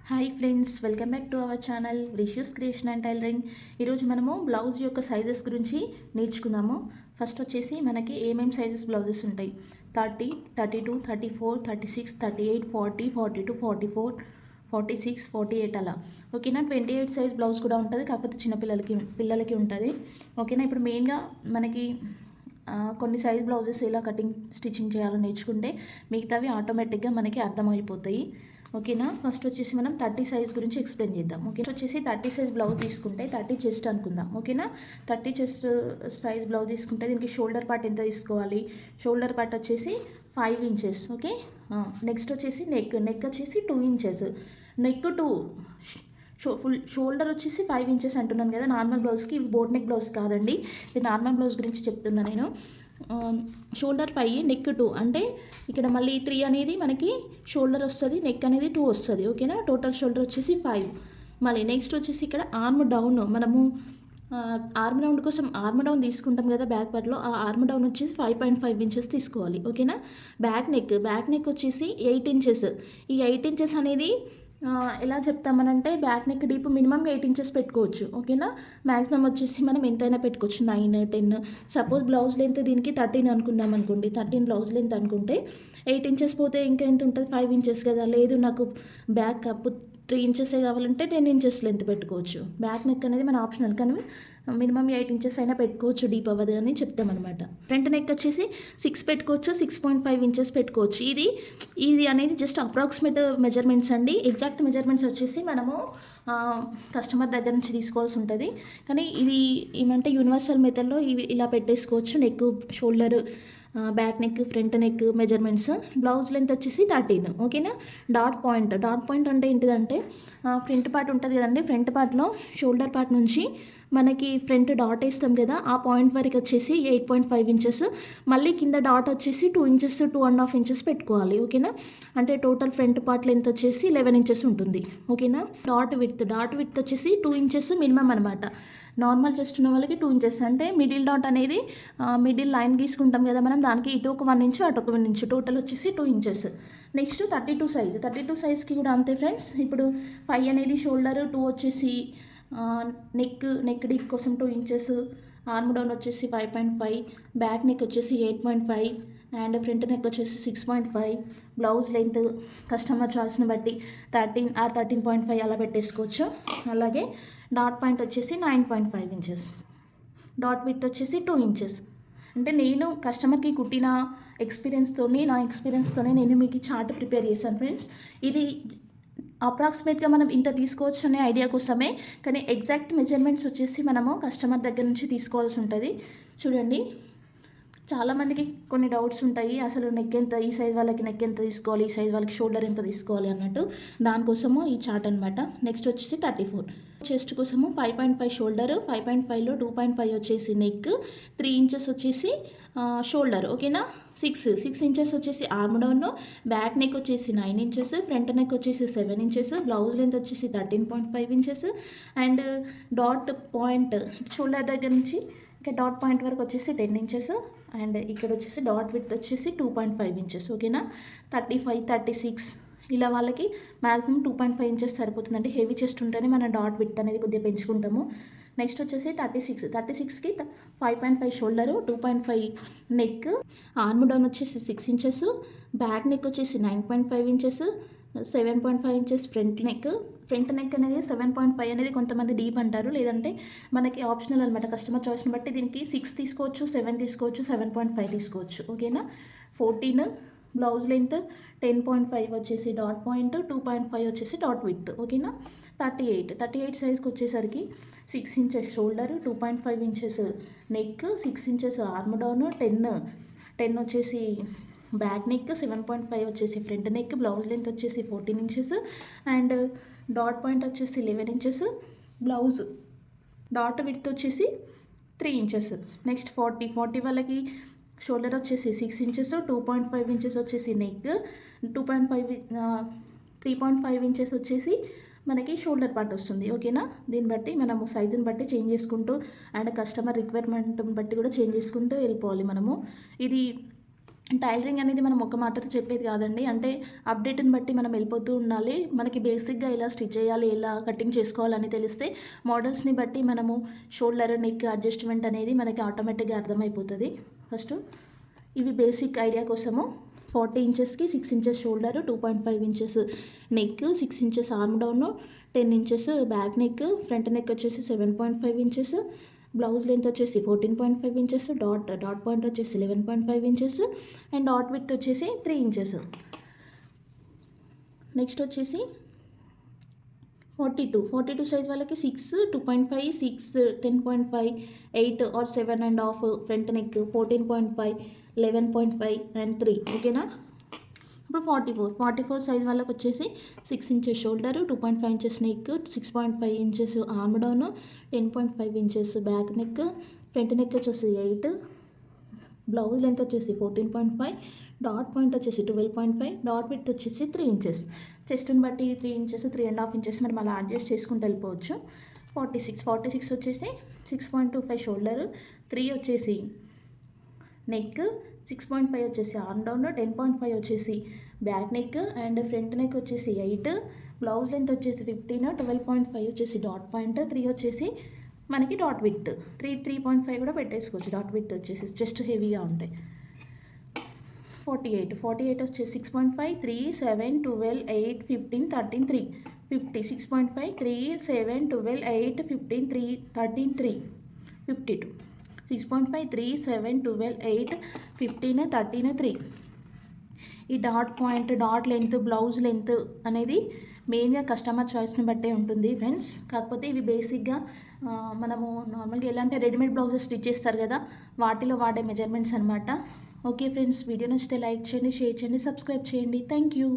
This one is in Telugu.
Hi friends, welcome back to our channel Rishu's creation and tailoring. ఈరోజు మనము బ్లౌజ్ యొక్క సైజెస్ గురించి నేర్చుకుందాము. ఫస్ట్ వచ్చేసి మనకి ఏమేమి సైజెస్ బ్లౌజెస్ ఉంటాయి. 30, 32, 34, 36, 38, 40, 42, 44, 46, 48 అలా. ఓకేనా. 28 సైజ్ బ్లౌజ్ కూడా ఉంటుంది, కాకపోతే పిల్లలకి ఉంటుంది. ఓకేనా. ఇప్పుడు మెయిన్గా మనకి కొన్ని సైజ్ బ్లౌజెస్ ఎలా కటింగ్ స్టిచ్చింగ్ చేయాలో నేర్చుకుంటే మిగతావి ఆటోమేటిక్గా మనకి అర్థమైపోతాయి. ఓకేనా. ఫస్ట్ వచ్చేసి మనం 30 సైజ్ గురించి ఎక్స్ప్లెయిన్ చేద్దాం. ఓకే, వచ్చేసి 30 సైజ్ బ్లౌజ్ తీసుకుంటే 30 చెస్ట్ అనుకుందాం. ఓకేనా. 30 చెస్ట్ సైజ్ బ్లౌజ్ తీసుకుంటే దీనికి షోల్డర్ పార్ట్ ఎంత తీసుకోవాలి? షోల్డర్ పార్ట్ వచ్చేసి 5 ఇంచెస్. ఓకే. నెక్స్ట్ వచ్చేసి నెక్ వచ్చేసి 2 ఇంచెస్. నెక్ 2 ఫుల్ షోల్డర్ వచ్చేసి 5 ఇంచెస్ అంటున్నాను కదా. నార్మల్ బ్లౌజ్కి బోట్ నెక్ బ్లౌజ్ కాదండి, ఇది నార్మల్ బ్లౌజ్ గురించి చెప్తున్నాను నేను. షోల్డర్ 5, నెక్ 2 అంటే ఇక్కడ మళ్ళీ 3 అనేది మనకి షోల్డర్ వస్తుంది, నెక్ అనేది 2 వస్తుంది. ఓకేనా. టోటల్ షోల్డర్ వచ్చేసి 5. మళ్ళీ నెక్స్ట్ వచ్చేసి ఇక్కడ ఆర్మ్ డౌన్, మనము ఆర్మ్ డౌన్ కోసం ఆర్మ్ డౌన్ తీసుకుంటాం కదా బ్యాక్ పార్ట్లో, ఆ ఆర్మ్ డౌన్ వచ్చేసి 5.5 ఇంచెస్ తీసుకోవాలి. ఓకేనా. బ్యాక్ నెక్ వచ్చేసి 8 ఇంచెస్. ఈ 8 ఇంచెస్ అనేది ఎలా చెప్తామనంటే బ్యాక్ నెక్ డీప్ మినిమంగా 8 ఇంచెస్ పెట్టుకోవచ్చు. ఓకేనా. మ్యాక్సిమం వచ్చేసి మనం ఎంతైనా పెట్టుకోవచ్చు, 9, 10. సపోజ్ బ్లౌజ్ లెంత్ దీనికి 13 అనుకుందాం అనుకోండి. 13 బ్లౌజ్ లెంత్ అనుకుంటే 8 ఇంచెస్ పోతే ఇంకా ఎంత ఉంటుంది? 5 ఇంచెస్ కదా. లేదు నాకు బ్యాక్ కప్ 3 ఇంచెసే కావాలంటే 10 ఇంచెస్ లెంత్ పెట్టుకోవచ్చు. బ్యాక్ నెక్ అనేది మన ఆప్షనల్, కానీ మినిమం 8 ఇంచెస్ అయినా పెట్టుకోవచ్చు, డీప్ అవ్వదు అని చెప్తామన్నమాట. ఫ్రంట్ నెక్ వచ్చేసి 6 పెట్టుకోవచ్చు, 6.5 ఇంచెస్ పెట్టుకోవచ్చు. ఇది అనేది జస్ట్ అప్రాక్సిమేట్ మెజర్మెంట్స్ అండి. ఎగ్జాక్ట్ మెజర్మెంట్స్ వచ్చేసి మనము కస్టమర్ దగ్గర నుంచి తీసుకోవాల్సి ఉంటుంది. కానీ ఇది ఏమంటే యూనివర్సల్ మెథడ్లో ఇవి ఇలా పెట్టేసుకోవచ్చు. Neck, shoulder, back neck, front neck measurements. Blouse length వచ్చేసి 13. ఓకేనా. డాట్ పాయింట్ అంటే ఏంటిదంటే ఫ్రంట్ పార్ట్ ఉంటుంది కదండి, ఫ్రంట్ పార్ట్లో షోల్డర్ పార్ట్ నుంచి మనకి ఫ్రంట్ డాట్ వేస్తాం కదా, ఆ పాయింట్ వరకు వచ్చేసి 8.5 ఇంచెస్. మళ్ళీ కింద డాట్ వచ్చేసి 2 ఇంచెస్, 2.5 ఇంచెస్ పెట్టుకోవాలి. ఓకేనా. అంటే టోటల్ ఫ్రంట్ పార్ట్ లెంత్ వచ్చేసి 11 ఇంచెస్ ఉంటుంది. ఓకేనా. డాట్ విడ్త్ వచ్చేసి 2 ఇంచెస్ మినిమం అనమాట. నార్మల్ చెస్ట్ ఉన్న వాళ్ళకి 2 ఇంచెస్ అంటే మిడిల్ డాట్ అనేది మిడిల్ లైన్ గీసుకుంటాం కదా మనం, దానికి ఇటు ఒక 1 ఇంచు అటు ఒక 1 ఇంచు, టోటల్ వచ్చేసి 2 ఇంచెస్. నెక్స్ట్ 32 సైజ్కి కూడా అంతే ఫ్రెండ్స్. ఇప్పుడు 5 అనేది షోల్డర్, 2 వచ్చేసి నెక్ డీప్ కోసం 2 ఇంచెస్, ఆర్మ్ డౌన్ వచ్చేసి 5.5, బ్యాక్ నెక్ వచ్చేసి 8.5 అండ్ ఫ్రంట్ నెక్ వచ్చేసి 6.5. బ్లౌజ్ లెంత్ కస్టమర్ చాయిస్ని బట్టి 13 ఆర్ 13.5 అలా పెట్టేసుకోవచ్చు. అలాగే డాట్ పాయింట్ వచ్చేసి 9.5 ఇంచెస్. డాట్ విడ్త్ వచ్చేసి 2 ఇంచెస్. అంటే నేను కస్టమర్కి కుట్టిన నా ఎక్స్పీరియన్స్తోనే నేను మీకు చార్ట్ ప్రిపేర్ చేశాను ఫ్రెండ్స్. ఇది అప్రాక్సిమేట్గా మనం ఇంత తీసుకోవచ్చు అనే ఐడియా కోసమే, కానీ ఎగ్జాక్ట్ మెజర్మెంట్స్ వచ్చేసి మనము కస్టమర్ దగ్గర నుంచి తీసుకోవాల్సి ఉంటుంది. చూడండి, చాలామందికి కొన్ని డౌట్స్ ఉంటాయి, అసలు నెక్ ఎంత, ఈ సైజ్ వాళ్ళకి నెక్ ఎంత తీసుకోవాలి, ఈ సైజ్ వాళ్ళకి షోల్డర్ ఎంత తీసుకోవాలి అన్నట్టు. దానికోసము ఈ చార్ట్ అనమాట. నెక్స్ట్ వచ్చేసి 34 చెస్ట్ కోసము 5.5 షోల్డర్, 5.5లో 2.5 వచ్చేసి నెక్, 3 ఇంచెస్ వచ్చేసి షోల్డర్. ఓకేనా. 6 ఇంచెస్ వచ్చేసి ఆర్మ్ డౌన్, బ్యాక్ నెక్ వచ్చేసి 9 ఇంచెస్, ఫ్రంట్ నెక్ వచ్చేసి 7 ఇంచెస్, బ్లౌజ్ లెంత్ వచ్చేసి 13.5 inches and dot point shoulder దగ్గర నుంచి ఇక డాట్ పాయింట్ వరకు వచ్చేసి 10 ఇంచెస్ అండ్ ఇక్కడ వచ్చేసి డాట్ విడ్త్ వచ్చేసి 2.5 ఇంచెస్. ఓకేనా. 35, 36 ఇలా వాళ్ళకి మ్యాక్సిమం 2.5 ఇంచెస్ సరిపోతుందండి. హెవీ చెస్ట్ ఉంటేనే మనం డాట్ విడ్త్ అనేది కొద్దిగా పెంచుకుంటాము. నెక్స్ట్ వచ్చేసి 36కి 5.5 షోల్డరు, 2.5 నెక్, ఆర్మ్ డౌన్ వచ్చేసి 6 ఇంచెస్, బ్యాక్ నెక్ వచ్చేసి 9.5 ఇంచెస్, 7.5 ఇంచెస్ ఫ్రంట్ నెక్ అనేది 7.5 అనేది కొంతమంది డీప్ అంటారు, లేదంటే మనకి ఆప్షనల్ అనమాట. కస్టమర్ చాయిస్ని బట్టి దీనికి 6 తీసుకోవచ్చు, 7 తీసుకోవచ్చు, 7.5 తీసుకోవచ్చు. ఓకేనా. 14 బ్లౌజ్ లెంత్, 10.5 వచ్చేసి డాట్ పాయింట్, 2.5 వచ్చేసి డాట్ విడ్త్. ఓకేనా. 38 సైజ్కి వచ్చేసరికి 6 inches shoulder, 2.5 inches neck, 6 inches arm down, 10 వచ్చేసి బ్యాక్ నెక్, 7.5 వచ్చేసి ఫ్రంట్ నెక్, బ్లౌజ్ లెంత్ వచ్చేసి 14 ఇంచెస్ అండ్ డాట్ పాయింట్ వచ్చేసి 11 ఇంచెస్, బ్లౌజ్ డాట్ విడ్త్ వచ్చేసి 3 ఇంచెస్. నెక్స్ట్ 40 వాళ్ళకి షోల్డర్ వచ్చేసి 6 ఇంచెస్, 2.5 ఇంచెస్ వచ్చేసి నెక్, 3.5 ఇంచెస్ వచ్చేసి మనకి షోల్డర్ పార్ట్ వస్తుంది. ఓకేనా. దీన్ని బట్టి మనము సైజుని బట్టి చేంజ్ చేసుకుంటూ అండ్ కస్టమర్ రిక్వైర్మెంట్ని బట్టి కూడా చేంజ్ చేసుకుంటూ వెళ్ళిపోవాలి మనము. ఇది టైలరింగ్ అనేది మనం ఒక మాటతో చెప్పేది కాదండి. అంటే అప్డేట్‌ని బట్టి మనం వెళ్ళిపోతూ ఉండాలి. మనకి బేసిక్‌గా ఎలా స్టిచ్ చేయాలి, ఎలా కటింగ్ చేసుకోవాలని తెలిస్తే మోడల్స్‌ని బట్టి మనము షోల్డర్, నెక్ అడ్జస్ట్‌మెంట్ అనేది మనకి ఆటోమేటిక్‌గా అర్థమైపోతది. ఫస్ట్ ఇవి బేసిక్ ఐడియా కోసము 40 ఇంచెస్‌కి 6 inches shoulder, 2.5 inches neck, 6 inches arm down, 10 inches back neck, front neck వచ్చేసి 7.5 ఇంచెస్, బ్లౌజ్ లెంత్ వచ్చేసి 14.5 ఇంచెస్, డాట్ పాయింట్ వచ్చేసి 11.5 ఇంచెస్ అండ్ డాట్ విడ్త్ వచ్చేసి 3 ఇంచెస్. నెక్స్ట్ వచ్చేసి 42 సైజ్ వాళ్ళకి 6, 2.5, 6, 10.5, 8 ఆర్ 7.5 ఫ్రంట్ నెక్, 14.5, 11.5 అండ్ 3. ఓకేనా? ఇప్పుడు 44 సైజ్ వాళ్ళకి వచ్చేసి 6 inches shoulder, 2.5 inches neck, 6.5 inches arm down, 10.5 inches back neck, front neck వచ్చేసి 8, బ్లౌజ్ లెంత్ వచ్చేసి 14.5, డాట్ పాయింట్ వచ్చేసి 12.5, డాట్ విడ్త్ వచ్చేసి 3 ఇంచెస్. చెస్ట్ని బట్టి 3 ఇంచెస్, 3.5 ఇంచెస్ మనం అలా అడ్జస్ట్ చేసుకుంటూ వెళ్ళిపోవచ్చు. 46 వచ్చేసి 6.25 షోల్డర్, 3 వచ్చేసి నెక్, 6.5 వచ్చేసి ఆర్మ్ డౌన్, 10.5 వచ్చేసి back neck and front neck వచ్చేసి 8, బ్లౌజ్ లెంత్ వచ్చేసి 15, 12.5 వచ్చేసి డాట్ పాయింట్, 3 వచ్చేసి మనకి డాట్ విడ్త్, 3.5 కూడా పెట్టేసుకోవచ్చు. డాట్ విడ్త్ వచ్చేసి జస్ట్ హెవీగా ఉంటాయి. 48 వచ్చేసి 6.5, 3, 7, 12, 8, 15, 13, 3. 50, 6.5, 3, 7, 12, 8, 15, 3, 13, 3. 52, 6.5, 3, 7, 12, 8, 15, 13, 3. ఈ dot point, dot length, blouse length అనేది మెయిన్గా కస్టమర్ చాయిస్ని బట్టే ఉంటుంది ఫ్రెండ్స్. కాకపోతే ఇవి బేసిక్గా మనము నార్మల్గా ఎలా అంటే రెడీమేడ్ బ్లౌజెస్ స్టిచ్ చేస్తారు కదా, వాటిలో వాడే మెజర్మెంట్స్ అనమాట. ఓకే ఫ్రెండ్స్, వీడియో నచ్చితే లైక్ చేయండి, షేర్ చేయండి, సబ్స్క్రైబ్ చేయండి. Thank you.